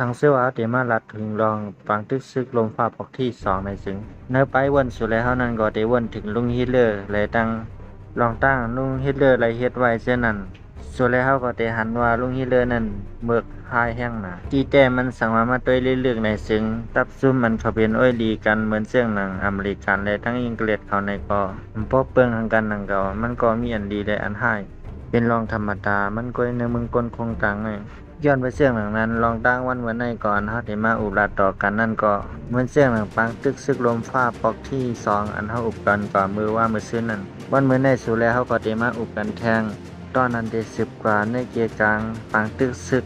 สังเสวาเตมาลัดถึงรองฟังตึกซึกลมฟ้าปอกที่2ในซึ่งเนื้อไปวันสุดแล้วนั้นก็ได้วนถึงลุงฮิตเลอร์เลยตั้งลองตั้งลุงฮิตเลอร์เลยเฮ็ดไว้เช่นนั้นสุดแล้วก็ได้หันว่าลุงฮิตเลอร์นั้นเบิกหายแห้งหนาที่แต่มันสั่งมาด้วยเรื่องในซึ่งตับซุ่มมันเขาเป็นอ้อยดีกันเหมือนเสียงหนังอเมริกันและทั้งอังกฤษเขาในก็พอเปิงทางกันนังเก่ามันก็มีอันดีและอันหายเป็นรองธรรมดามันก็ในเมืองกลคงต่างไง ย้อนไปเสียงหลังนั้นลองตั้งวันเหมือนในก่อนเฮาได้มาอุราต่อกันนั่นก็เหมือนเสียงหลังปังตึกซึกลมฟ้าปอกที่2อันเฮาอุบกันก่อนมือว่ามือซื้อนั้นวันเหมือนในสู่แล้วเฮาก็ได้มาอุบกันแทงตอนนั้นได้10กว่าในเกียร์กลางปังตึกซึก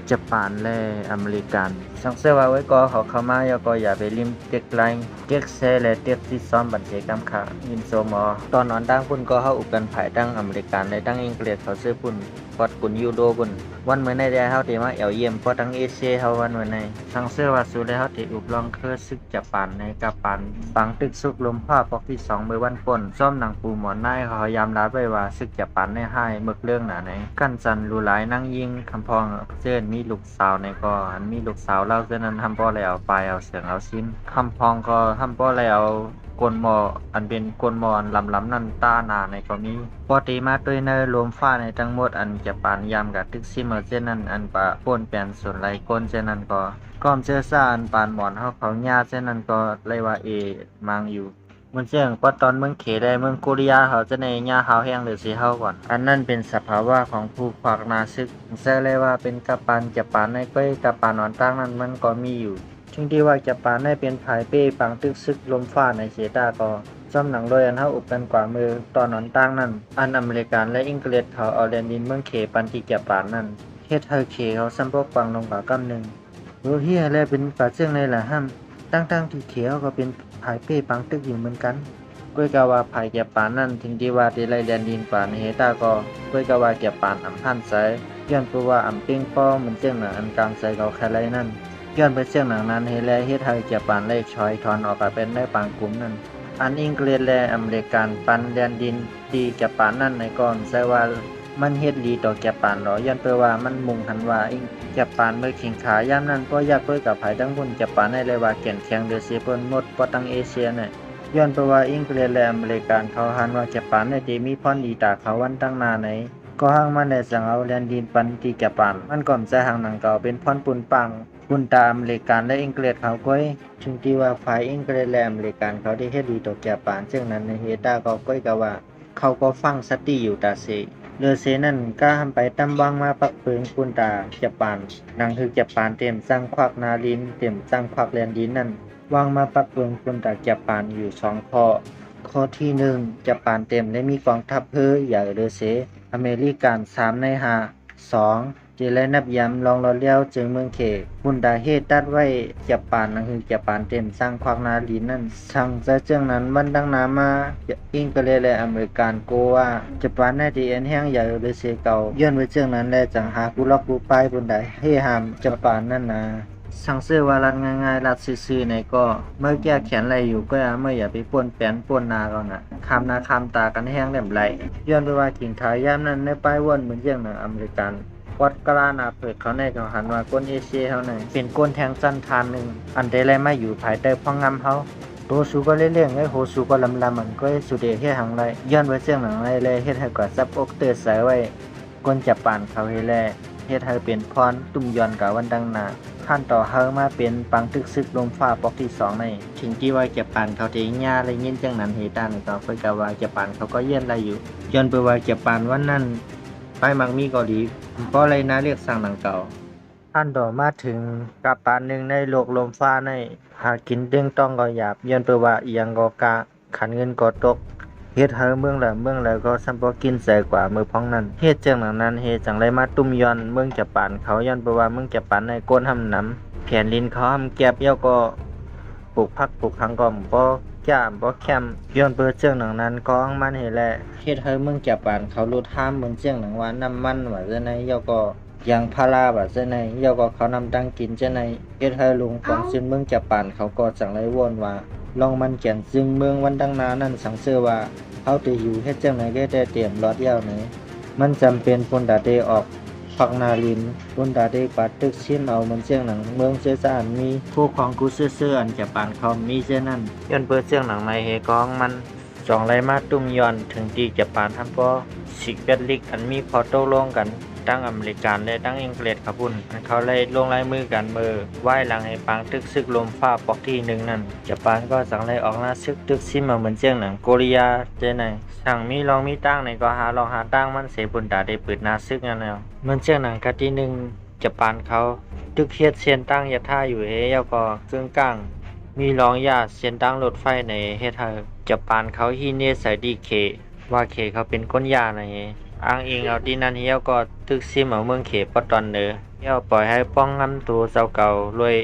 ญี่ปุ่นและอเมริกันสังเสว่าไว้ก็เขาเข้ามาแล้วก็อย่าไปริมเต็กไลน์เต็กเซและเต็กที่ซ้อมบันเทกำค่ะยินโซมอตอนนอนตั้งพุ่นก็เฮาอุบกันภายตั้งอเมริกันและตั้งอังกฤษเขาซื้อพุ่นกอดกุนยูโดพุ่นวันเมื่อในได้เฮาได้มาเยี่ยมเพราะทั้งเอเชียเฮาวันเมื่อในสังเสว่าสู่ได้เฮาได้อุบลองคือซึกญี่ปุ่นในกับปันปังตึกซุกลมผ้าปอกที่2มื้อวันก่นซ้อมหนังปูหมอนนายเขาพยายามลาไว้ว่าซึกญี่ปุ่นในให้มึกเรื่องหนาไหนกันจันรูหลายนั่งยิงคำพองเจิ้นมีลูกสาวในก็อันมีลูกสาวเล่าเจ้านั้นทำบ่แล้วไปเอาเสียงเอาซิมคำพองก็ทำบ่แล้วกวนหมออันเป็นกวนหมอนลำนั่นต้านาในก็มีปกติมาด้วยในลมฟ้าในทั้งหมดอันจะปานยามกับตึกซิมเช่นนั้นอันปะป่นแปลนส่วนไรก้นเช่นนั้นก็ก้อมเชื้อซ่าอันปานหมอนเขาญาเช่นนั้นก็เลยว่ามังอยู่มันเสี่ยงว่าตอนเมืองเขได้เมืองโคเรียเขาจะในหญ้าเฮาแห้งหรือสิเฮาก่อนอันนั้นเป็นสภาวะของผู้ขวากนาซึกแซ่เลยว่าเป็นกัปตันญี่ปุ่นในก้อยกัปตันนอนตั้งนั้นมันก็มีอยู่ถึงที่ว่าญี่ปุ่นได้เป็นภายเป้ปังตึกซึกลมฟ้าในเสตาก็ซ้ำหนังโดยอันเฮาอุบกันกว่ามือตอนนอนตั้งนั้นอันอเมริกันและอังกฤษเขาเอาแดนดินเมืองเขปันที่ญี่ปุ่นนั้นเฮ็ดให้เขเขาซ้ำพวกกวางลงกว่ากำนึงโหเฮียแลเป็นป่าเชื่องในล่ะห้ำตั้งที่เขเขาก็เป็นภายเป้ปังตึกอยู่เหมือนกันก้อยกาวาภายญี่ปุ่นนั้นถึงที่ว่าได้ไล่แดนดินป่าในเฮตาก็ก้อยกาวาญี่ปุ่นอำพันไสย้อนเพราะว่าอำเป้งป้อมันเชื่องน่ะอันกลางไสเขาแค่ไรนั่นย้อนไปเชื่องหนังนั้นเฮแลเฮ็ดให้ญี่ปุ่นไล่ชอยถอนออกไปเป็นได้ปางกลุ่มนั้นอันอังกฤษและอเมริกันปันแดนดินที่ญี่ปุ่นนั้นในก่อนใส่ว่ามันเฮ็ดดีต่อญี่ปุ่นหรอย้อนเพราะว่ามันมุ่งหันว่าญี่ปุ่นเมื่อขิงขายามนั้นก็อยากเปิ้กับภายทั้งบนญี่ปุ่นได้เลยว่าแก่นแข็งเดือสิเปิ้นหมดบ่ทั้งเอเชียน่ะย้อนเพราะว่าอังกฤษและอเมริกันเขาหันว่าญี่ปุ่นได้ที่มีพรดีตาเขาวันตั้งนาไหนก็หังมันได้สั่งเอาแดนดินปันที่ญี่ปุ่นมันก่อมใจหังหนังเก่าเป็นพรปุนปังปุนตาอเมริกันและอังกฤษเขาก้อยถึงที่ว่าฝ่ายอังกฤษและอเมริกันเขาได้เฮ็ดดีต่อญี่ปุ่นซึ่งนั้นในเฮตาก็ก้อยก็ว่าเขาก็ฟังสติอยู่ตาเสเรือเซนั่นก็ทำไปตำวังมาปักเปิงปุนตาญี่ปุ่นดังคือญี่ปุ่นเต็มสร้างควักนาลินเต็มสร้างควักแลนดินนั่นวางมาปักเปิงปุนตาญี่ปุ่นอยู่2ข้อที่1ญี่ปุ่นเต็มได้มีกองทัพใหญ่เรือเซอเมริกัน3ใน5 2จิไลนับย้ำลองรอเลี้ยวจึงเมืองเขบุนดาเฮตัดไว้ญี่ปุ่นนั่นคือญี่ปุ่นเต็มสร้างควักนาลีนั่นสั่งจะเจืองนั้นมันดังนามาอิงกฤษและอเมริกันโกว่าญี่ปุ่นได้ที่แห้งใหญ่หรือเสเก่าย้อนไว้เจืองนั้นและจังหากุลอกกุปายบุนดาเฮหามญี่ปุ่นนั่นนะสั่งซื้อว่ารัดง่ายๆรัดซื่อๆในก็เมื่อแก้แขนไหลอยู่ก็เมื่ออย่าไปป่นแป้นป่นนาก่อนน่ะคำนาคำตากันแห้งแหลมไหลย้อนไปว่ากิ่งขายยามนั้นในป้ายวนเหมือนเรื่องหนังอเมริกันวัดกลานาเปิดเขาในเขาหันว่าก้นเอเชียเขาเนี่ยเป็นก้นแทงสั้นทานหนึ่งอันใดไรมาอยู่ภายใต้พ่องงำเขาโตสูก็เล่งๆไอ้โหสูก็ลำมันก็สุดเดชเฮ็ดหังไรย้อนไว้เสียงหนังไรเลยเฮ็ดให้กว่าซับอกเตอร์ใส่ไว้ก้นจับปานเขาเฮแลเฮ็ดให้เป็นพรตุ้มย้อนกับวันดังนาขั้นต่อเฮามาเป็นปังตึกซึกลมฟ้าปอกที่2ในถึงที่ว่าจับปานเขาที่ญาอะไรยินจังนั้นเฮตาในต่อเพิ่นก็ว่าจับปานเขาก็เย็นไรอยู่ย้อนไปว่าจับปานวันนั้นไปมักมีเกาหลีเพราะอะไรนะเรียกสร้างหนังเก่าท่านต่อมาถึงกับปานหนึ่งในโลกลมฟ้าในหากินเด้งต้องก็หยาบย้อนไปว่าอีหยังก็กะขันเงินก็ตกเฮ็ดเฮาเมืองแล้วก็ซัมบ่กินใส่กว่ามือพ้องนั้นเฮ็ดจังหนังนั้นเฮ็ดจังไรมาตุ้มย้อนเมืองญี่ปุ่นเขาย้อนไปว่าเมืองญี่ปุ่นในก้นหำหนำแผ่นดินเขาหำแก็บเยาก็ปลูกผักปลูกผังก็บ่จ้ามบ่แคมย้อนเปิดเจ้งหนังนั้นก็มันเฮ็ดแหละเฮ็ดให้เมืองญี่ปุ่นเขาลดห้ามเหมือนเจ้งหนังว่าน้ำมันว่าจังได๋เยาก็ยางพาราว่าจังได๋เยาก็เขานำดังกินจังได๋เฮ็ดให้ลุงของซึ่งเมืองญี่ปุ่นเขาก็จังไรวนว่าลองมันแก่นซึ่งเมืองวันดังนานั้นสังเสือว่าเขาจะอยู่เฮ็ดจังได๋ก็ได้เตรียมรอดยาวไหนมันจำเป็นพุ่นดาได้ออก ฝักนาลินบนดาได้ปัดตึกชิมเอามันเสียงหนังเมืองเซซานมีผู้ของกูซื่อๆอันจะปานเขามีเช่นนั้นย้อนเปิดเสียงหนังในเฮกองมันสองไรมาตุ้มย้อนถึงที่จะปานทำก็สิกเวตลิกอันมีพอโต้ลงกันตั้งอเมริกันและตั้งอังกฤษครับพุ่นเขาเลยลงลายมือกันมือไหว้หลังให้ปางตึกซึกลมฟ้าปอกที่หนึ่งนั่นจะปานก็สั่งเลยออกหน้าซึกตึกซิมมาเหมือนเจียงหนังโกริยาเจไหนสั่งมีลองมีตั้งในก็หาลองหาตั้งมันเสบุญดาได้เปิดหน้าซึกนั่นแล้วเหมือนเจียงหนังคที่หนึ่งจะปานเขาตึกเฮ็ดเชียนตั้งยาท่าอยู่เฮยก็เครื่องกลางมีรองยาเชียนตั้งรถไฟในเฮทเธอจะปานเขาฮีเนสใส่ดีเคว่าเคเขาเป็นก้นยาในอ้างอิงเอาที่นั่นเฮียวก็ตึกซิมเอาเมืองเขปตอนเนอเฮียวปล่อยให้ป้องงำตัวเจ้าเก่ารวย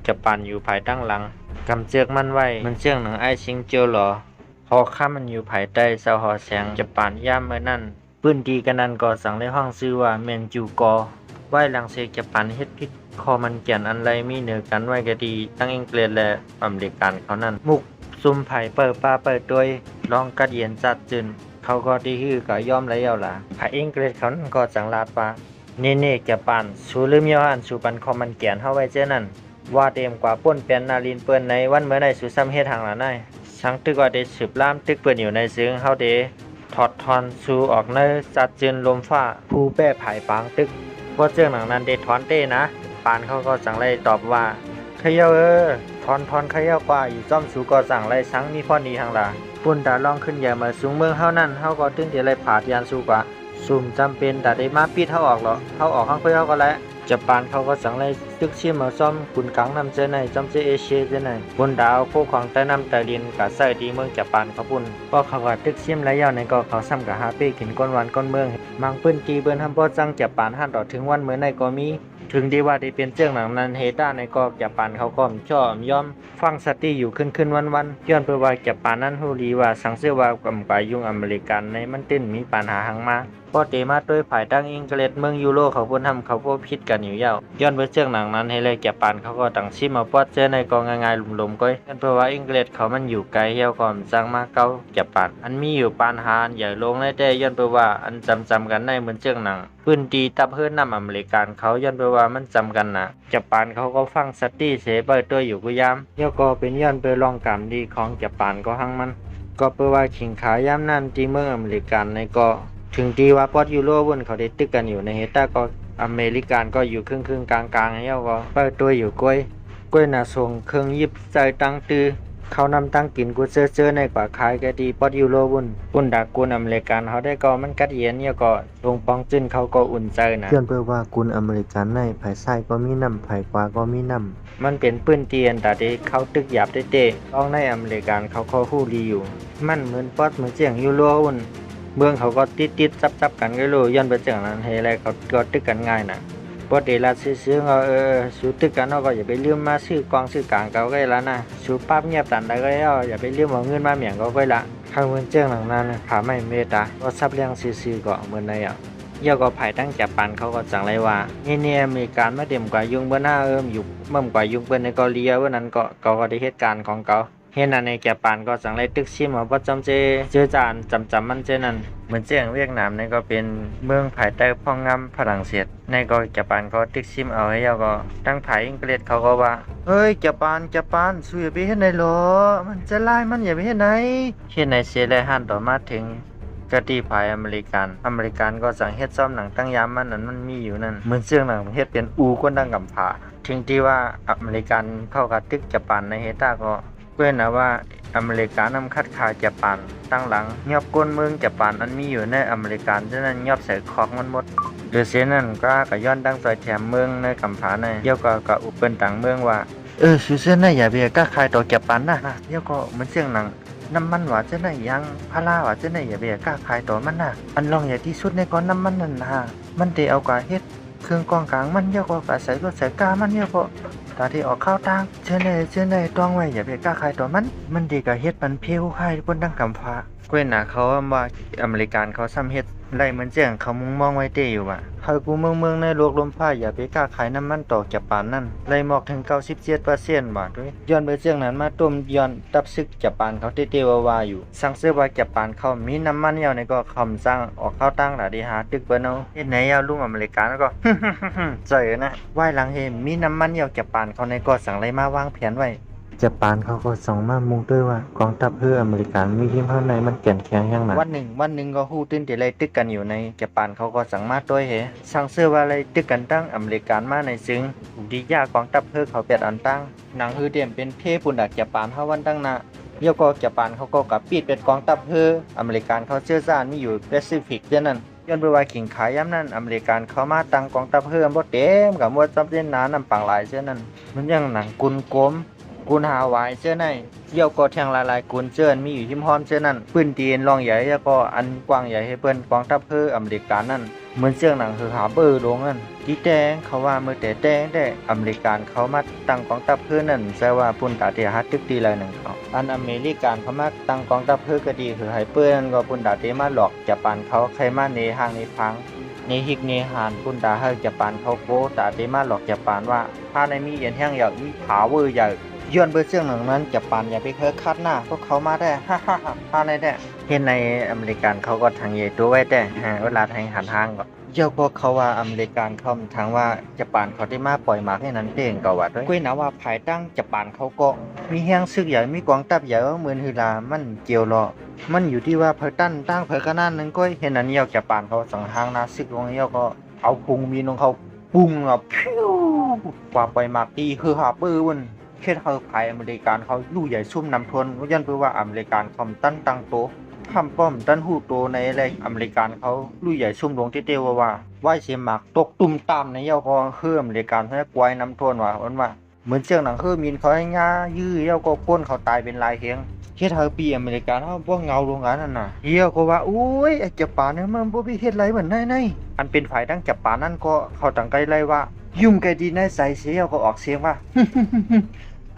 จะปั่นอยู่ภายตั้งหลังกำเจือกมันไว้มันเชื่องหนังไอชิงเจียวหลอพอข้ามันอยู่ภายใต้เสาหอแสงจะปั่นย่ามเมื่อนั่นปื้นดีกันนั้นก็สั่งในห้องซื้อว่าเมนจูกอไหว้หลังเสกจะปั่นเฮ็ดพิษคอมันแก่นอันไรมีเหนือกันไว้ก็ดีตั้งอังกฤษและอเมริกันเขานั่นมุกซุ่มไผ่เปิดป้าเปิดด้วยลองกัดเย็นจัดจืนเขาก็ดีฮือก็ย่อมแล้วล่ะพระอังกฤษเขาก็จังลาดว่าเน่ๆแกปานสูลืมยอหันสูปันคอมันแก่นเฮาไว้เจ้นั่นว่าเต็มกว่าป่นเปลี่ยนนาลินเปิ้นในวันเมื่อในสู่ซ้ำเฮ็ดทางละนายสังตึกว่าได้สืบล่ามตึกเปิ้นอยู่ในซึ้งเฮาเดถอดทอนสู่ออกในจัดจืนลมฟ้าผู้แป้ผายปางตึกบ่เจืองหนังนั้นได้ถอนเต้นะปานเขาก็จังไล่ตอบว่าเขย่าถอนเขย่ากว่าอยู่จ้อมสู่ก็สั่งไล่สังมีพอดีทางละปุ่นตาลองขึ้นอย่ามาสูงเมืองเฮานั่นเฮาก็ตึงที่ไล่ผาดยานสู่กว่าสุ่มจำเป็นแต่ได้มาปิดเฮาออกหรอเฮาออกข้างเพื่อเฮาก็แล้วจะปานเขาก็สั่งไล่ตึกชิมมาซ่อมกุนกังนำเจในจำเจเอเชียเจในบนดาวพวกของใต้น้ำใต้ดินกับใส่ดีเมืองจะปานเขาปุ่นก็เขาก็ตึกชิมและยาวในก็เขาซ้ำกับฮาเป้กินก้นวันก้นเมืองมังปื้นกีเบิ้นทำบ่จังจะปานหันต่อถึงวันเมื่อในก็มีถึงดีว่าได้เป็นเจ้าหนังนั้นเฮต้าในก็จะปานเขาก็ชอบย่อมฟังสติอยู่ขึ้นวันย้อนไปว่าจะปานนั้นฮู้ดีว่าสังเสว่ากำปายุงอเมริกันในมันติ้นมีปัญหาหังมาพอเตมาด้วยฝ่ายตั้งอังกฤษเมืองยูโรเขาพุ่นทำเขาก็พิดกันอยู่ยาวย้อนไปเจ้าหนังนั้นให้เลยจะปานเขาก็ตั้งชิมมาปอดเจอในกองง่ายๆหลุมๆก้อยย้อนไปว่าอังกฤษเขามันอยู่ไกลเฮียวก่อนจังมาเก่าจะปานอันมีอยู่ปานหานใหญ่ลงได้แต่ย้อนไปว่าอันจำกันในเหมือนเจ้าหนังปืนดีตับเฮือนนำอเมริกันเขาย้อนไปว่ามันจำกันนะจะปานเขาก็ฟังสติเสเปิดตัวอยู่กุยามเฮียวก็เป็นย้อนไปลองกามดีของจะปานก็หังมันก็เปว่าขิงขายามนั่นที่เมืองอเมริกันในก็ถึงที่ว่าปอดยูโรวนเขาได้ตึกกันอยู่ในเฮต้าก็อเมริกันก็อยู่ครึ่งกลางเฮียวก็เปิดตัวอยู่กล้วยน่ะส่งเครื่องยิบใจตั้งตือเขานำตั้งกินกูเจอในกว่าขายก็ดีปอดยูโรวนปุ่นดักกุนอเมริกันเขาได้ก็มันกัดเย็นเนี่ยก็ลงปองจิ้นเขาก็อุ่นใจนะเพื่อนเพื่อว่ากุนอเมริกันในภายใต้ก็มีน้ำภายขวาก็มีน้ำมันเป็นปืนเตียนแต่ที่เขาตึกหยาบได้เตะต้องในอเมริกันเขาฮู้ดีอยู่มันเหมือนปอดเหมือนเจียงยูโรอุ่นเมืองเขาก็ติดซับกันก็รู้ย้อนไปเจียงนั้นเฮอะไรเขาก็ตึกกันง่ายนะปอดเดลาซื้อเอาสู้ตึกกันเราก็อย่าไปลืมมาซื้อกองซื้อกลางเขาก็แล้วนะสู้ปั๊บเงียบตันได้ก็แล้วอย่าไปลืมเอาเงินมาเหมียงก็ละข้างเหมือนเจียงหลังนั้นผาไม่เมตตาก็ซับเลี้ยงซื้อก็เหมือนในเยาก็ภายตั้งจับปันเขาก็จังไรว่าเนี่ยมีการมาเต็มกว่ายุงเบื้อหน้าอยู่เมื่อกว่ายุงเบื้อในเกาหลีว่านั้นก็ได้เหตุการณ์ของเขาเห็นอันในจับปันก็จังไรตึกชิมว่าจำเจอจานจำมันเจนั้นเหมือนเจียงเวียดนามในก็เป็นเมืองภายใต้พ่องงำฝรั่งเศสในก็จับปันก็ตึกชิมเอาให้เยาก็ตั้งภายอังกฤษเขาก็ว่าเฮ้ยจับปันสู้อย่าไปเห็นไหนหรอมันจะไล่มันอย่าไปเห็นไหนเห็นในเซเลหันต่อมาถึงกะตีภายอเมริกันก็สั่งเฮ็ดซ่อมหนังตั้งยามมันมีอยู่นั่นเหมือนเสื่องหนังเฮ็ดเป็นอูก้นดังกำผาถึงที่ว่าอเมริกันเข้ากับตึกญี่ปุ่นในเฮต้าก็เพื่อนนะว่าอเมริกันนำคัดขาญี่ปุ่นตั้งหลังยอบก้นเมืองญี่ปุ่นอันมีอยู่ในอเมริกันฉะนั้นยอบใส่คอกมันหมดโดยเสียนั่นก็ย้อนดังซอยแถมเมืองในกำผาในเดี๋ยวก็อุปเปิ้นต่างเมืองว่าสุเส้นน่ะอย่าไปกล้าขายต่อญี่ปุ่นนะเดี๋ยวก็เหมือนเสื่องหนังน้ำมันว่าจะไหนยังพาราว่าจะไหนอย่าไปกล้าขายต่อมันนะอันรองใหญ่ที่สุดในก้อนน้ำมันนั่นนะมันได้เอากว่าเฮ็ดเครื่องกองกลางมันเยอะกว่าใส่รถใส่กามันเยอะกว่าตาที่ออกข้าวตังเช่นไหนต้องไว้อย่าไปกล้าขายต่อมันดีกับเฮ็ดมันเพียวขายบนดังกำฟ้า กวยหนาเขาว่าอเมริกันเขาซ้ำเฮ็ดไรเหมือนเจียงเขามุงมองไว้เตอยู่ว่ะเฮากูเมืองในโลกลมพาอย่าไปกล้าขายน้ำมันตอกจากปานนั่นไรหมอกถึง97%บาทด้วยย้อนไปเจียงนั้นมาต้มย้อนตับซึกจากปานเขาเตว่าอยู่สั่งเสื้อว่าจากปานเขามีน้ำมันเหี่ยวในก็คำสั่งออกเข้าตั้งหลาดีหาตึกเปิ้นเอาเฮ็ดไหนเอาลุงอเมริกันแล้วก็ เจอนะว่ายหลังเฮมีน้ำมันเหี่ยวจากปานเขาในก็สั่งไรมาวางแผนไว้ ญี่ปุ่นเขาก็ส่งมามุงด้วยว่ากองทัพเรืออเมริกันมีทีมข้างในมันแก่นแข็งอย่างหนักวันหนึ่งก็ฮู้ตื่นแต่ไรตึกกันอยู่ในญี่ปุ่นเขาก็สั่งมาด้วยเหสั่งเสื้อว่าไรตึกกันตั้งอเมริกันมาในซึ่งดียากองทัพเรือเขาเป็ดอันตั้งหนังฮือเดียมเป็นเทปุ่นดักญี่ปุ่นเฮาวันตั้งนะเดี๋ยวก็ญี่ปุ่นเขาก็กับปิดเป็นกองทัพเรืออเมริกันเขาเชื่อซ่านมีอยู่แปซิฟิกเท่านั้นย้อนไปว่าขิงขายย้ำนั้นอเมริกันเขามาตั้งกองทัพเรือบ่เต็มกับมวดซับเส้นหนาน้ำปังหลายเช่นนั้นมันยังหนังกุนกลมกุนหาวายเช่นนั้นเดี่ยวก็แทงหลายๆกุนเจิ้นมีอยู่ที่พร้อมเช่นนั้นปืนตีนรองใหญ่แล้วก็อันกว้างใหญ่ให้เปิ้นกองทัพเรืออเมริกันนั่นเหมือนเสียงหนังคือหาเบอร์ลงนั่นที่แดงเขาว่าเมื่อแต่แดงได้อเมริกันเขามาตั้งกองทัพเรือนั่นแปลว่าปุ่นตาเตียฮัดตึกดีเลยหนึ่งเขาอันอเมริกันเขามาตั้งกองทัพเรือก็ดีคือให้เปิ้นก็ปุ่นตาเตียมาหลอกญี่ปุ่นเขาใครมาในห้างในพังในฮิกในหานปุ่นตาให้ญี่ปุ่นเขาโกตาเตียมาหลอกญี่ปุ่นว่าถ้าในมีเย็นแห้งอย่างมีผาเวอร์ใหญ่ย้อนเบอร์เสียงหนังนั้นญี่ปุ่นอย่าไปเคยคัดหน้าพวกเขามาได้ฮ่าฮ่าฮ่าพาในได้เห็นในอเมริกันเขาก็ทางใหญ่ตัวไว้แต่เวลาทางหันทางก็เจ้าพวกเขาว่าอเมริกันเขาทางว่าญี่ปุ่นเขาได้มาปล่อยหมากให้นั้นเองก็ว่าด้วยกุ้ยนะว่าภายตั้งญี่ปุ่นเขาก็มีแห้งซึกใหญ่มีกองทัพใหญ่เหมือนฮือลามันเกี่ยวรอมันอยู่ที่ว่าเพิ่นตั้งเพิ่นก็นั่นนึงก็เห็นอันนี้เอาญี่ปุ่นเขาสังหางนาซึกลงเหี่ยวก็เอาพุงมีนของเขาปุ้งอ่ะพิ้วกว่าปล่อยหมากตีคือหาปื้อวุ่นเฮ็ดให้ภายอเมริกันเขาลู่ใหญ่ซุ่มนำทนยันเพื่อว่าอเมริกันเขาตั้งโตทำป้อมตั้นหูโตในอะไรอเมริกันเขาลู่ใหญ่ซุ่มลงที่เตวว่าไหวเสียหมากตกตุ่มตามในเยาก็คืออเมริกันให้กวายนำทนว่าว่าเหมือนเชียงหนังคือมีนเขาให้ง่ายื้อเยาก็พ้นเขาตายเป็นลายเฮียงเฮ็ดให้ปีอเมริกันเฮาบ่เงาลงกันนั่นน่ะเฮียก็ว่าโอ้ยไอ้ญี่ปุ่นเนี่ยมันบ่มีเฮ็ดไรเหมือนในอันเป็นฝ่ายทั้งญี่ปุ่นนั่นก็เขาตั้งไกลไล่ว่ายุ่มไกดีในใส่เสียก็ออกเสียงว่า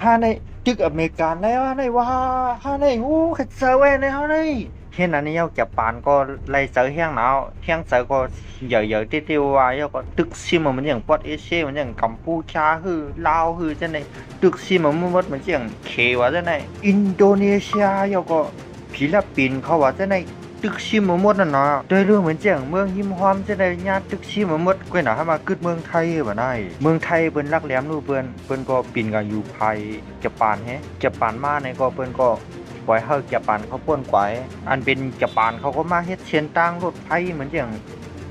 ฮาในจึกอเมริกันแล้วในว่าฮาในโอ้ขัดเซเว่นในเฮาในเห็นอันนี้เอาญี่ปุ่นก็ไล่เสือแห้งหนาวแห้งเสือก็ใหญ่ๆเตี้ยวๆว่าก็ตึกซิมมันอย่างปอดเอเชียมันอย่างกัมพูชาฮือลาวฮือจังได๋ตึกซิมมันหมดมันอย่างเคว่าจังได๋อินโดนีเซียก็ฟิลิปปินส์เขาว่าจังได๋ตึกซิมหมดนั่นน่ะโดยเรื่องเหมือนจังเมืองหิมพานต์จังได๋ญาติตึกซิมหมดก้อยหน้าหามาเกิดเมืองไทยบ่ได้เมืองไทยเพิ่นรักแหลมนู่เพิ่นก็ปิ่นกันอยู่ภายญี่ปุ่นแฮะญี่ปุ่นมาในก็เพิ่นก็ปล่อยให้ญี่ปุ่นเขาป่นกวายอันเป็นญี่ปุ่นเขาก็มาเฮ็ดเส้นทางรถไฟเหมือนจัง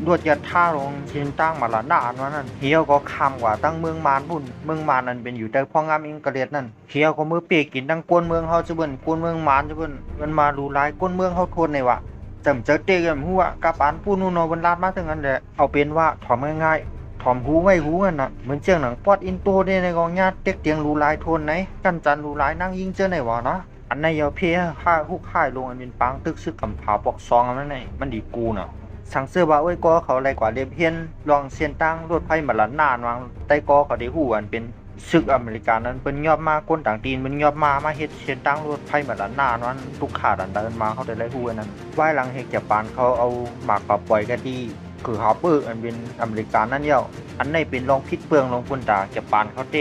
รถยะท่าลงเส้นทางมาละนานว่านั่นเฮียก็ข้ามกว่าตั้งเมืองมานพุ่นเมืองมานนั่นเป็นอยู่แต่พ่องามอิงกะเลียดนั่นเฮียก็มือเปกินทั้งกวนเมืองเฮาจะเบิ่นกวนเมืองมานจะเบิ่นมันมาดูหลายกวนเมืองเฮาทนในวะจำเจอเตกันหัวกับปานผู้นูนบนลาดมาถึงนั้นแหละเอาเป็นว่าถอมง่ายๆถอมหูไว้หูกันน่ะเหมือนเจียงหนังปอดอินโตได้ในกองญาติเต็กเตียงรูลายทนไหนกันจันรูลายนั่งยิงเจอไหนวะเนาะอันในยาเพียค่าฮุกค่ายลงอันเป็นปังตึกซึกกำผาปอกซองอันนั้นไหนมันดีกูน่ะสั่งเสื้อว่าเอ้ยก็เขาไรกว่าเรียบเฮียนลองเสียนตั้งรถไฟมาละนานวางใต้ก็เขาได้ฮู้อันเป็นซึกอเมริกันนั้นเป็นยอบมาก้นต่างตีนเป็นยอบมาเฮ็ดเสียนตั้งรถไฟมาละนานวันลูกค้าดันเดินมาเขาได้ไรฮู้อันนั้นว่ายหลังเฮกญี่ปุ่นเขาเอาหมากปล่อยกันดีคือฮาร์เปอร์อันเป็นอเมริกันนั่นเดียวอันในเป็นลองพิษเปลืองลงพุ่นตาญี่ปุ่นเขาเต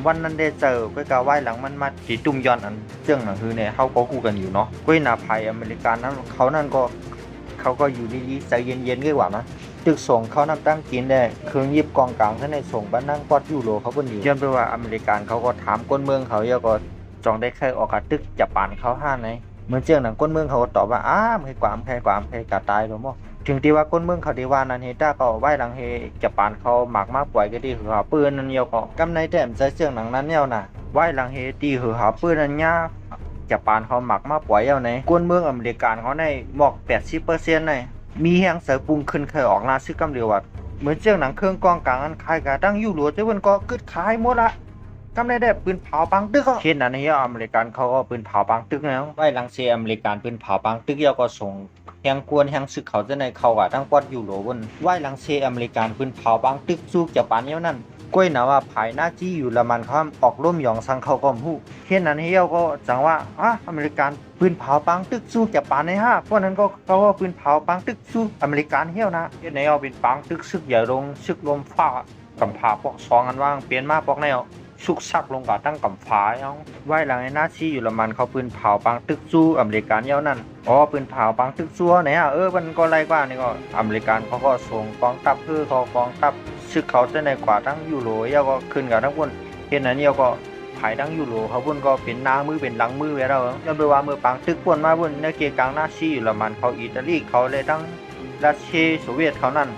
วันนั้นได้เจอก็กะว่ายหลังมันมาสีตุ่มย้อนอันเจ้งหนังคือเนี่ยเขาก็คู่กันอยู่เนาะกุ้ยนาภัยอเมริกันนั้นเขานั่นก็เขาก็อยู่ดีๆใจเย็นๆก็ว่านะตึกส่งเขานำตั้งกินได้เครื่องยิบกองกลางท่านในส่งบ้านนั่งปอดยูโรเขาเป็นอยู่ย้อนไปว่าอเมริกันเขาก็ถามก้นเมืองเขาเยอะก็จองได้แค่ออกกะตึกญี่ปุ่นเขาห้าไหนเหมือนเจ้งหนังก้นเมืองเขาตอบว่าไม่ความใครกะตายหรือมั้งถึงที่ว่าก้นเมืองเขาดีว่านั้นเฮต้าก็ไหวหลังเฮญี่ปุ่นเขาหมากมากปล่อยก็ดีคือหาปืนนั่นเดียวก็กำในแต้มใจเสียงหนังนั้นเนี่ยน่ะไหวหลังเฮตีคือหาปืนนั่นยาญี่ปุ่นเขาหมากมากปล่อยเอาไหนก้นเมืองอเมริกันเขาในหมอก 80% ในมีแห้งเสือปุงขึ้นเคยออกนาซึกกำเดียววัดเหมือนเจ้งหนังเครื่องกองกลางอันคายกะตั้งอยู่หลัวเจ้าเพิ่นก็กึดขายหมดละกำได้ปืนเผาปังตึกเช่นนั้นเฮียอเมริกันเขาก็ปืนเผาปังตึกแล้วไหวหลังเซียอเมริกันปืนเผาปังตึกเยาก็ส่งแหงกวนแหงซึกเขาจะในเขากะตั้งปอดอยู่หลวนไหวหลังเซียอเมริกันปืนเผาปังตึกสู้ญี่ปุ่นเยานั่น ก้วยนะว่าภายหน้าจี้อยู่ละมันเขาออกร่มหยองสังเขาก็ฮู้เฮ็ดนั้นเฮียวก็จังว่าอเมริกันปืนเผาปังตึกสู้ญี่ปุ่นในพวกนั้นก็เขาว่าปืนเผาปังตึกสู้อเมริกันเฮียวนะเฮ็ดไหนเอาเป็นปังตึกซึกอย่าลงซึกลมฟ้ากำผาปอก2อันว่างเปลี่ยนมาปอกแนวสุกซักลงกับตั้งกำฝาเอาไว้หลังไอ้หน้าชี้อยู่ละมันเขาปืนเผาปังตึกสู้อเมริกันเย้านั่นปืนเผาปังตึกสู้ไหนมันก็ไล่กว่านี่ก็อเมริกันเขาก็ส่งกองทัพเขากองทัพซึกเขาจะในกว่าตั้งยูโรเย้าก็ขึ้นกับทั้งคนเห็นนั้นเย้าก็ภายตั้งยูโรเขาพุ่นก็เป็นหน้ามือเป็นหลังมือไว้แล้วย้อนไปว่ามือปังตึกป่วนมาพุ่นในเกียร์กลางหน้าชี้อยู่ละมันเขาอิตาลีเขาเลยตั้งรัสเซียโซเวียตเขานั่น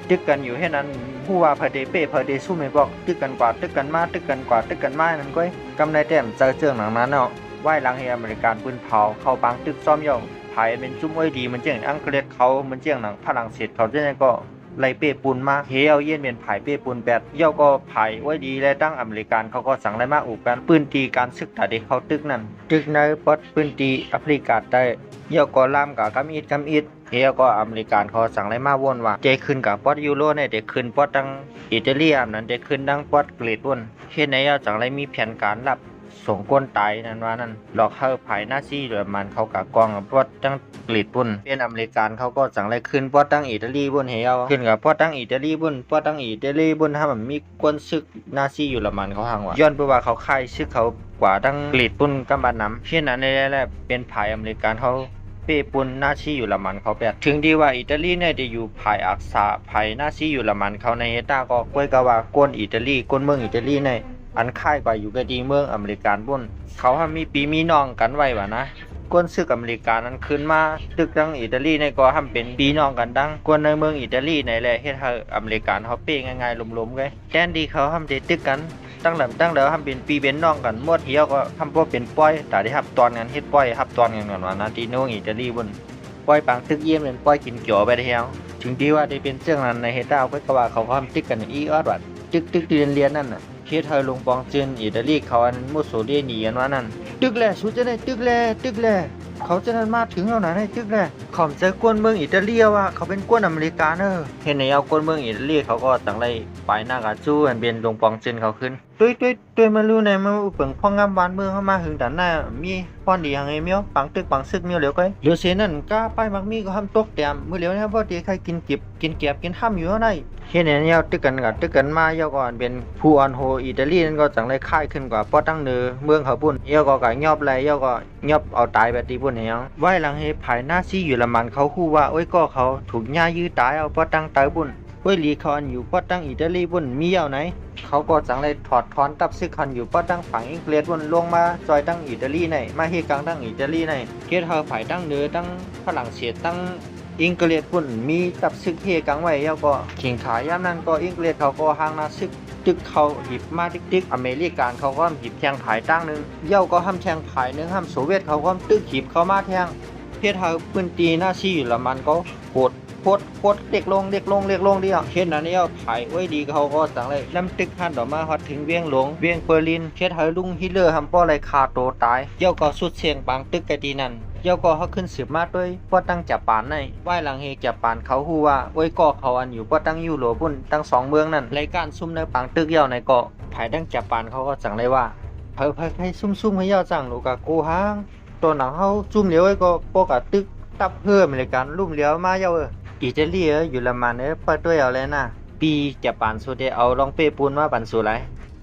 ตึกกันอยู่ให้นั้นผู้ว่าพเดเป้พเดสู้ไม่บอกตึกกันกว่าตึกกันมาตึกกันกว่าตึกกันมานั่นก้อยกำในแต้มเจอเจืองหนังนั้นเนาะไหว้หลังให้อเมริกันปืนเผาเข้าปังตึกซ้อมย่องภายเป็นจุ้มอ้อยดีมันเจียงอังกฤษเขามันเจียงหนังฝรั่งเศสเขาเจ้าก็ไล่เป้ปูนมาเฮียวเย็นเป็นภายเป้ปูนแปดเย่าก็ภายอ้อยดีและตั้งอเมริกันเขาก็สั่งไล่มาอุบกันปืนตีการศึกษาเด็กเขาตึกนั่นตึกในปอดปืนตีแอฟริกาใต้เย่าก็ล่ามกับกำอิดเฮียก็อเมริกันเขาสั่งไล่มาวนว่าเจขึ้นกับปอดยูโรเนี่ยเด็กขึ้นปอดตั้งอิตาลีนั้นเด็กขึ้นดังปอดเกรดวนเฮ็ดไหนสั่งไล่มีแผนการรับส่งก้นตายนั่นว่านั่นหลอกเข้าภายหน้าซี่หรือมันเขากับกองปอดตั้งเกรดปุ่นเป็นอเมริกันเขาก็สั่งไล่ขึ้นปอดตั้งอิตาลีบนเฮียขึ้นกับปอดตั้งอิตาลีบนปอดตั้งอิตาลีบนถ้ามันมีก้นซึกนาซีอยู่ละมันเขาห่างว่าย้อนไปว่าเขาค่ายซึกเขากว่าตั้งเกรดปุ่นกำบัดน้ำเช่นนั้นแหละเป็นภายอเมริกันเขาเป้ปุนหน้าชี้อยู่ละมันเขาแปดถึงดีว่าอิตาลีเนี่ยจะอยู่ภายอักษาภายหน้าชี้อยู่ละมันเขาในเฮต้าก็ก้วยกว่าก้นอิตาลีก้นเมืองอิตาลีในอันค่ายกว่าอยู่ก็ดีเมืองอเมริกันบุ่นเขามีปีมีน้องกันไว้วะนะก้นซึกอเมริกันนั้นขึ้นมาตึกดังอิตาลีในก็ทำเป็นปีน้องกันดังก้นในเมืองอิตาลีในแหละเฮ็ดให้อเมริกันเขาเป้ง่ายๆล้มๆเลยแทนดีเขาทำเด็ดตึกกันตั้งแล้วทำเป็นปีเป็นน้องกันมดเหี่ยวก็ทำพวกเป็นป้อยแต่ที่ทับตอนกันเฮ็ดป้อยทับตอนกันก่อนว่านะที่โน่อิตาลีบนป้อยปังตึกเยี่ยมเป็นป้อยกินเกี่ยวไปเที่ยวถึงที่ว่าได้เป็นเรื่องนั้นในเฮต้าก็ว่าเขาทำตึกกันอีออดวัดตึกเรียนนั่นน่ะเฮ็ดให้ลงปองจืนอิตาลีเขาอันมุสโสลีนีกันว่านั่นตึกแลสุดจะได้ตึกแลเขาจะนั้นมาถึงแล้วนะในตึกแลขอมเจอกวนเมืองอิตาลีว่าเขาเป็นกวนอเมริกันเห็นในเอากวนเมืองอิตาลีเขาก็ตั้งไล่ไปหน้ากาจูอันเป็นลงปองจืนเขาขึ้นด้วยมารู้ในมาเปิงพ่องามบ้านเมืองเข้ามาหึงด้านหน้ามีป้อนดียังไงเมียวปังตึกปังซึกเมียวเหลียวก้อยเหลียวเสนั่นก็ไปมักมีก็ทำตกแต้มมื้อเหลียวเนี่ยบ่ดีใครกินเก็บกินห้ำอยู่เท่าไหร่เฮ็ดเนี่ยตึกกันมาเยาก่อนเป็นผู้ออนโฮอิตาลีนั่นก็จังไล่ค่ายขึ้นกว่าป้อตั้งเนือเมืองเขาปุ่นเยาก็ยอบไรเยาก็ยอบเอาตายแบบที่ปุ่นเฮียงไว้หลังให้ภายหน้าซี่อยู่ละมันเขาฮู้ว่าโอ้ยก็เขาถูกย่ายื้อตายเอาป้อตั้งตายปุ่นเว้ยลีเขาอันอยู่ป้อตั้งอิตาลีปุ่นมีเยาไหนเขาก็จังไล่ถอดถอนตับซึกคันอยู่ป้อตั้งฝั่งอังกฤษปุ่นลงมาจอยตั้งอิตาลีในมาเฮกลางตั้งอิตาลีในเกตเฮาภายตั้งเนือตั้งฝรั่งเศสตั้งอังกฤษปุ่นมีตับซึกเฮกังไว้เยาก็เข่งขายย่ำนั้นก็อังกฤษเขาก็ห่างนาซึกตึกเขาหิบมาติ๊กอเมริกันเขาก็หิบแทงผายตั้งนึงเยาก็ห้ำแทงผายนึงห้ำโซเวียตเขาก็ตึกหิบเขามาแทงเฮ็ดให้ปืนตีหน้าซี่ละมันก็โคตรเด็กลงเดียวเฮ็ดนั้นเยาผายไว้ดีเขาก็สั่งเลยลำตึกหันออกมาฮอดถึงเวียงหลวงเวียงเปอร์ลินเฮ็ดให้ลุงฮิตเลอร์ทำป้อไรคาโตตายเยาก็สุดเสียงบางตึกกะดีนั่นเยาก็เขาขึ้นสืบมาด้วยป้อตั้งจับปานในไหว้หลังเฮจับปานเขาฮู้ว่าโอ้ยก็เขาอันอยู่ป้อตั้งยูโรปุ่นตั้ง2เมืองนั่นรายการซุ่มในปังตึกเยาในเกาะภายตั้งจับปานเขาก็สั่งเลยว่าเพิ่นให้ซุ่มให้เยาจังลูกกะโกหางตัวหนังเฮาซุ่มเหลียวไว้ก็ปกะตึกตับเพิ่มรายการลุ่มเหลียวมาเยาอิตาลีอยู่ละมันเปิดด้วยเอาเลยนะปีจับปานสุดเดเอาลองเป้ปูนมาปันสู่ไร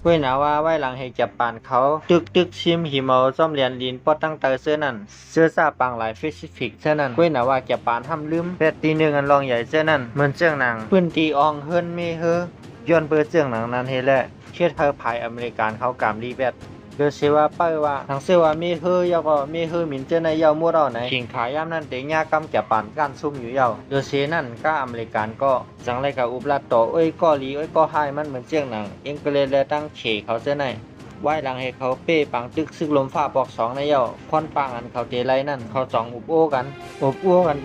เว้ยนะว่าไว้หลังให้จับปานเขาตึกชิมหิมเอาซ่อมเรียนลินป้อตั้งเตอเสื้อนั่นเสื้อซาปังหลายเฟซิฟิกเสื้อนั่นเว้ยนะว่าจับปานห้ำลืมแปดตีหนึ่งอันลองใหญ่เสื้อนั่นเหมือนเจ้าหนังพื้นตีอองเฮิรนเมเฮย้อนเปิดเจ้าหนังนั้นเฮแหละเชิดเธอภายอเมริกันเขากามรีแบดเดือเสว่าป้ายว่าทางเสว่ามีเฮยาก็มีเฮมินเจในเยามัวเราไหนขิงขายย่ำนั่นเตงยากำจับปานการซุ่มอยู่เยาเดือเสนั่นก็อเมริกันก็จังไรกับอุบลัดต่อก็ลีก็ไฮมันเหมือนเจียงหนังเองก็เลยและตั้งเฉเขาเจ้าไหนไหว้หลังให้เขาเป้ปังตึกซึกลมฟ้าปอก2ในเยาค่อนปังอันเขาเตไรนั่นเขาจ่องอุบโอ้กัน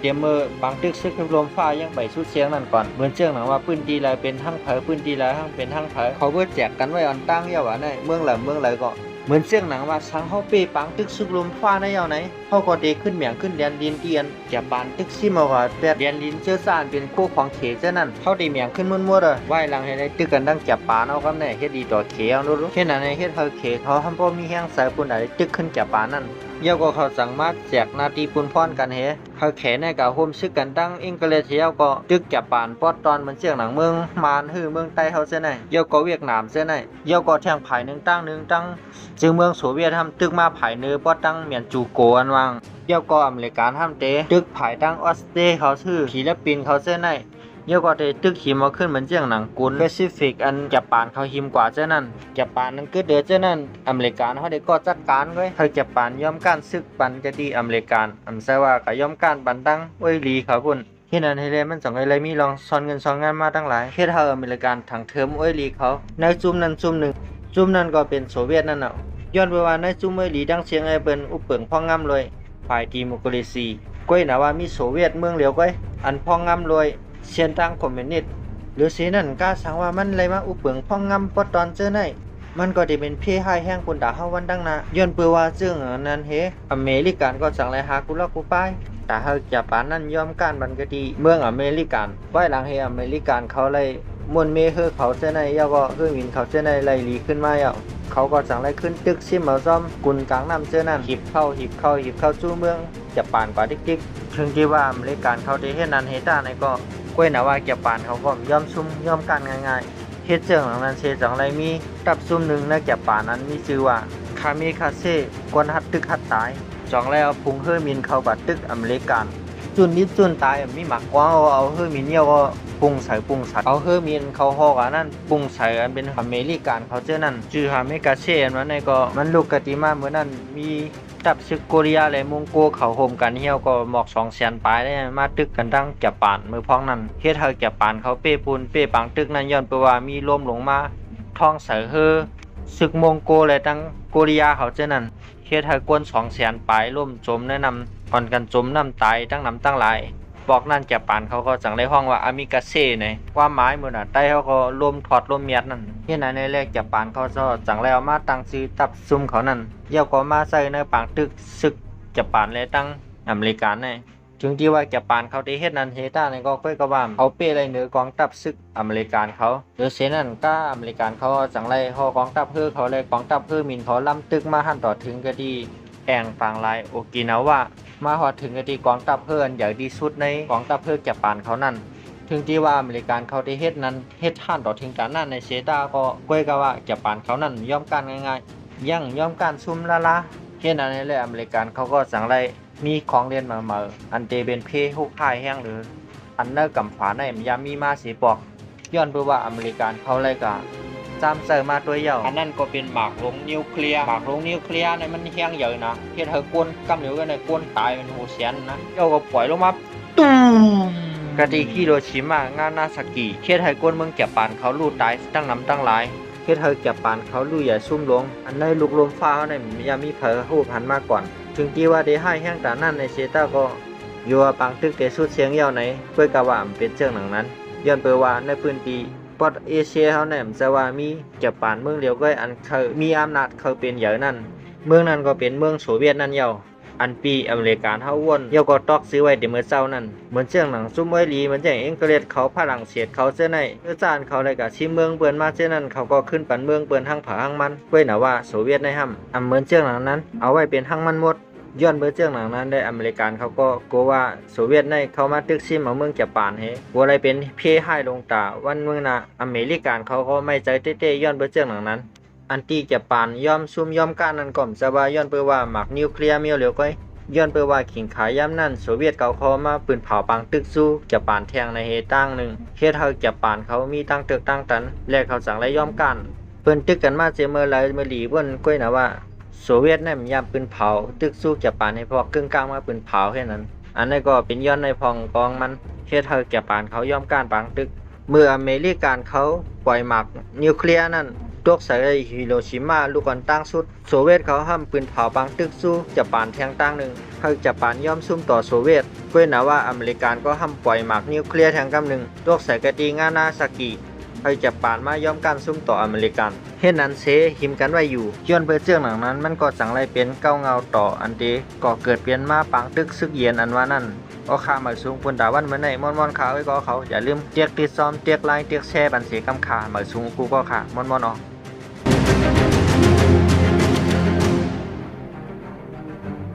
เตรียมมือปังตึกซึกลมฟ้ายังใบสุดเสียงนั่นก่อนเหมือนเจียงหนังว่าปืนตีไรเป็นทั้งเผยปืนตีไรทั้งเป็นทั้งเผยเขาเบิดแจกกันไว้อันตั้งเยาว่าในเมืองไหลก็ เหมือนเสียงหนังว่าสังเฮาเป้ปังตึกซึกลมฟ้าในยาวไหนเฮาก็ได้ขึ้นเมียงขึ้นแดนดินเตียนจะปานตึกซิมาว่าแบบแดนดินเชื้อสานเป็นคู่ของเขเจ้านั้นเฮาได้เมียงขึ้นมั่วๆเด้อไหว้หลังให้ได้ตึกกันดังจับปานเอากำแน่เฮ็ดดีต่อเขเอารู้ๆเฮ็ดนั้นให้เฮ็ดเฮาเขเขาทำบ่มีแฮงใส่ปุ่นใดตึกขึ้นจับปานนั้นเยาก็เขาสั่งมาแจกนาทีปุนพรกันเฮเขาแขในกะโฮมซึกกันดังอิงกะเลเทียวก็ตึกจับปานปอดตอนมันเสียงหนังเมืองมานฮือเมืองใต้เฮาเสียไหนเยาก็เวียดนามเสียไหนเยาก็แทงภายหนึ่งตั้งจึงเมืองโซเวียตทำตึกมาภายเนื้อปอดตั้งเมียนจูโกอันวางเยาก็อเมริกันทำเตตึกภายตั้งออสเตรเขาชื่อฟิลิปปินส์เขาเสียไหนเยาก็ได้ตึกหิมมาขึ้นเหมือนเสียงหนังกุนแปซิฟิกอันจับปานเขาหิมกว่าเจ้านั้นจับปานนั้นก็เดือเจ้านั้นอเมริกันเขาได้ก็จัดการไว้เขาจับปานย่อมการซึกปันจะดีอเมริกันใช่ว่าก็ย่อมการบันตั้งไว้ลีเขาพุ่นเฮ็ดนั้นให้เลยมัน2อะไรมีลองซ่อนเงินซ่อนงานมาตั้งหลายเฮ็ดเฮาอเมริกันทางเทอมไว้ลีเขาในจุ่มนั้นจุ่มหนึ่งจุ่มนั้นก็เป็นโซเวียตนั่นน่ะย้อนไปว่าในจุ่มไว้ลีดังเสียงไอ้เปิ้นอุปเปิงพ่องงำเลยฝ่ายดีโมคราซีก้อยน่ะว่ามีโซเวียตเมืองเหลียวก้อยอันพ่องงำเลยเชียนทางคอมมิวนิสต์หรือสีนั่นกล้าสั่งว่ามันเลยมาอุปเปิงพ่องงำปอตอนเจอไหนมันก็ได้เป็นเพ่ให้แห้งคนด่าเฮาวันดังนะย้อนเปือว่าซึ่งนั้นเฮอเมริกันก็สั่งเลยหากุลกูป้ายแต่เฮาจะปานนั้นยอมการบันก็ดีเมืองอเมริกันไว้หลังให้อเมริกันเขาเลยมวนเมเฮอเขาเจอไหนยาก็คือวินเขาเจอไหนไล่ลีขึ้นมาอ่ะเขาก็สั่งเลยขึ้นตึกซิมเอาซ่อมกุนกลางน้ำเจอนั่นหิบเข้าจู้เมืองจะปานกว่าดิกๆถึงที่ว่าอเมริกันเขาได้เฮ็ดนั้นเฮ็ดได้ในก็ก้วยนะว่าจะปานเขาก็ยอมซุ่มยอมกันง่ายๆเฮ็ดเจิงหลังนั้นเชจังไรมีตับซุ่มหนึ่งในจะปานนั้นมีชื่อว่าคาเมคาเซ่กวนหัดตึกหัดตายจองแล้วพุงเฮอมินเข้าบัดตึกอเมริกันจุนนิดจุนตายมีหมักกว้างเอาเฮอมินเนี่ยก็ปรุงใส่เอาเฮอมินเขาฮอกอันนั้นปรุงใส่อันเป็นอเมริกันเขาเจอนั่นชื่อคาเมคาเซ่อันนั้นในก็มันลูกกะติมาเมื่อนั้นมีตับซึกโกเรียและมงโกเขาโฮมกันเหี่ยวก็หมอก200,000ปลายได้มาตึกกันดังจับปานมือพ้องนั้นเฮ็ดให้จับปานเขาเป้ปูนเป้ปังตึกนั้นย้อนไปว่ามีลมลงมาท้องใส่เฮอซึกมงโกและตั้งโกเรียเขาเจอนั่นเฮ็ดให้กวน200,000ปลายล่มจมแนะนำก่อนกันจมน้ำตายตั้งน้ำตั้งหลายบอกนั่นจับปานเขาก็จังได้ห้องว่าอามิกาเซ่ในความหมายมื้อน่ะใต้เขาก็ลมถอดลมเมียดนั่นเฮ็ดในแรกจับปานเขาก็จังแล้วมาตั้งชื่อตับซุ่มเขานั่นเดี๋ยวก็มาใส่ในปางตึกศึกจับปานและตั้งอเมริกันในถึงที่ว่าจับปานเขาได้เฮ็ดนั้นเฮ็ดได้ในก็ค่อยก็ว่าเอาเป้ไรเหนือกองทัพศึกอเมริกันเขาหรือเช่นนั้นก็อเมริกันเขาจังไรฮอกองทัพเฮือเขาเลยกองทัพเฮือมินเขาล้ำตึกมาหันต่อถึงก็ดีแองปางลายโอกินาวะมาฮอดถึงก็ดีกองทัพเฮือใหญ่ที่สุดในกองทัพเฮือจับปานเขานั่นถึงที่ว่าอเมริกันเขาได้เฮ็ดนั้นเฮ็ดท่านต่อถึงกันนั้นในเซตาก็ก้อยก็ว่าจับปานเขานั่นยอมการง่ายๆย่อมการซุ่มละเฮ็ดนั้นเลยอเมริกันเขาก็สั่งไรมีของเรียนมาอันเตเป็นเพฮุกหายแห้งหรืออันเนอร์กำฝาในยามีมาสีปอกย้อนไปว่าอเมริกันเขาเลยก็จำเจอมาตัวเยาอันนั้นก็เป็นหมากลงนิวเคลียร์ในมันแห้งเยอะนะเฮ็ดให้กวนกำเหนียวกันในกวนตายเป็นหูเสียนนะเจ้าก็ปล่อยลงมาตุ้มกะติฮิโรชิมะงานาซากิเฮ็ดให้กวนเมืองจับปานเขาลู่ตายตั้งน้ำตั้งหลายเฮ็ดให้จับปานเขาลู่ใหญ่ซุ่มลงอันในลูกลมฟ้าเขาในยามีเผอหูพันมาก่อนถึงที่ว่าได้ให้แห้งแต่นั่นในเซต้าก็อยู่ปังตึกเตสุดเสียงเยาไหนเพื่อกะว่าเป็นเจ้าหนังนั้นย้อนไปว่าในพื้นที่ปอดเอเชียเขาเนี่ยจะว่ามีจับปานเมืองเดียวก็อันเขามีอำนาจเขาเป็นใหญ่นั่นเมืองนั้นก็เป็นเมืองโซเวียตนั่นเยาอันปีอเมริกันเฮาวนเยาก็ตอกซื้อไว้แต่เมื่อเช้านั่นเหมือนเจ้าหนังซุ่มไว้ลีเหมือนอย่างอังกฤษเขาฝรั่งเศสเขาเจ้าไหนจานเขาเลยกะชิเมืองเปิ้นมาเจ้านั้นเขาก็ขึ้นปันเมืองเปิ้นหั่งผาหั่งมันเว้ยน่ะว่าโซเวียตในห้ำเหมือนเจ้าหนังนั้นเอาไว้เป็นหั่งมันหมดย้อนเบอร์เจ้าหนังนั้นได้อเมริกันเขาก็กลัวว่าโซเวียตในเขามาตึกซิมเอาเมืองจับปานเฮกลัวอะไรเป็นเพให้ลงตาวันเมืองน่ะอเมริกันเขาก็ไม่ใจเต้ๆย้อนเบอร์เจ้าหนังนั้นอันที่จับปานยอมซุ่มยอมการนั้นก่อมจะว่าย้อนเปว่าหมักนิวเคลียร์เมียวเหลียวก้อยย้อนเปว่าขิงขายย่ำนั่นโซเวียตเขาคอมาปืนเผาปังตึกสู้จับปานแทงในเฮตั้งหนึ่งเฮ็ดให้จับปานเขามีตั้งตึกตั้งตันและเขาสั่งและย่อมกันเปิ้นตึกกันมาเจเมื่อไรเมื่อหลีเปิ้นก้อยน่ะว่าโซเวียตเนี่ยมันยามปืนเผาตึกสู้จับปานให้พวกกึ่งกลางมาปืนเผาแค่นั้นอันนี้ก็เป็นย้อนในพองกองมันเฮ็ดให้จับปานเขาย่อมการปังตึกเมื่ออเมริกันเขาปล่อยหมักนิวเคลียร์นั่นตกใส่ฮิโรชิมาลูกก่อนตั้งสุดโซเวียตเขาห้ามปืนเผาปังตึกสู้จับปานแทงตั้งหนึ่งให้จับปานย่อมซุ่มต่อโซเวียตก้อยน่ะว่าอเมริกันก็ห้ามปล่อยหมักนิวเคลียร์แทงกำหนึ่งตกใส่กะตีงานาซากิ ให้จะปานมาย่อมการซุ่มต่ออเมริกันเฮ็ดนั้นเสหิมกันไว้อยู่ย้อนเปิดเจื้องหนังนั้นมันก็สังไรเป็นเก้าเงาต่ออันเดก็เกิดเปลี่ยนมาปางตึกซึกเย็นอันว่านั่นก็ข้ามาสูงปุ่นดาวันเมื่อไหนม่อนๆขาไว้ก็เขาอย่าลืมเตียกติดซ้อมเตียกไลน์เตียกแชร์บันเสกำขามาสูงกูก็ค่ะม่อนๆออก